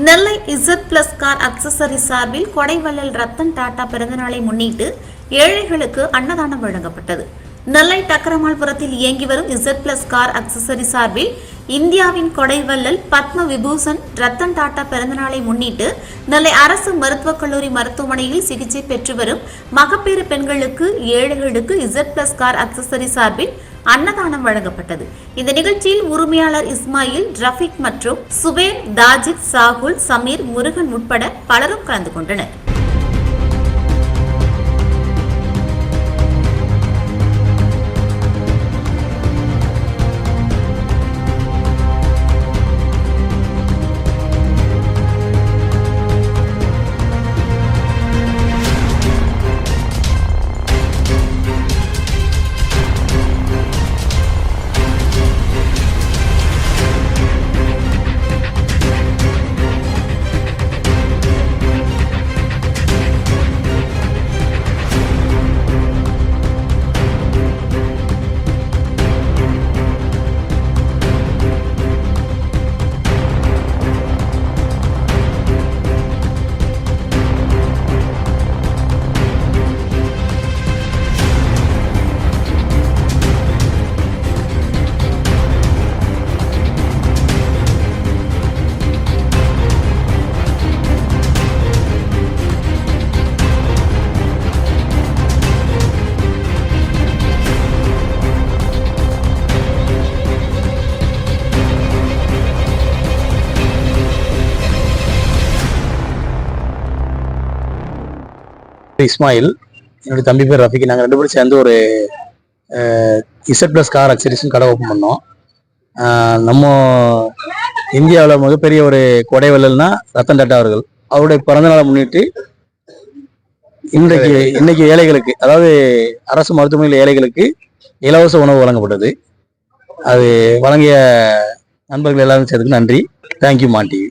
நெல்லை Z plus car accessory சார்பில் கொடைவள்ளல் ரத்தன் டாடா பிறந்தநாளை முன்னிட்டு ஏழைகளுக்கு அன்னதானம் வழங்கப்பட்டது. நெல்லை டக்கரமாள்புரத்தில் இயங்கி வரும் இசட் பிளஸ் கார் அக்சசரி சார்பில் இந்தியாவின் கொடைவள்ளல் பத்ம விபூஷன் ரத்தன் டாடா பிறந்தநாளை முன்னிட்டு நெல்லை அரசு மருத்துவக் கல்லூரி மருத்துவமனையில் சிகிச்சை பெற்று வரும் மகப்பேறு பெண்களுக்கு ஏழைகளுக்கு இசட் பிளஸ் கார் அக்சசரி சார்பில் அன்னதானம் வழங்கப்பட்டது. இந்த நிகழ்ச்சியில் உரிமையாளர் இஸ்மாயில், ரஃபீக் மற்றும் சுபேர், தாஜித், சாகுல், சமீர், முருகன் உட்பட பலரும் கலந்து கொண்டனர். இஸ்மாயில், என்னுடைய தம்பி பேர் ரஃபீக். நாங்கள் 2 பேரும் சேர்ந்து ஒரு இசட் பிளஸ் கார் அக்சசரிஸ் கடை ஓப்பன் பண்ணோம். நம்ம இந்தியாவில் மிகப்பெரிய ஒரு கொடைவள்ளல்னா ரத்தன் டாடா அவர்கள். அவருடைய பிறந்தநாளை முன்னிட்டு இன்னைக்கு ஏழைகளுக்கு, அதாவது அரசு மருத்துவமனையில் ஏழைகளுக்கு இலவச உணவு வழங்கப்பட்டது. அது வழங்கிய நண்பர்கள் எல்லாரும் சேர்த்துக்கு நன்றி. தேங்க்யூ மான் டிவி.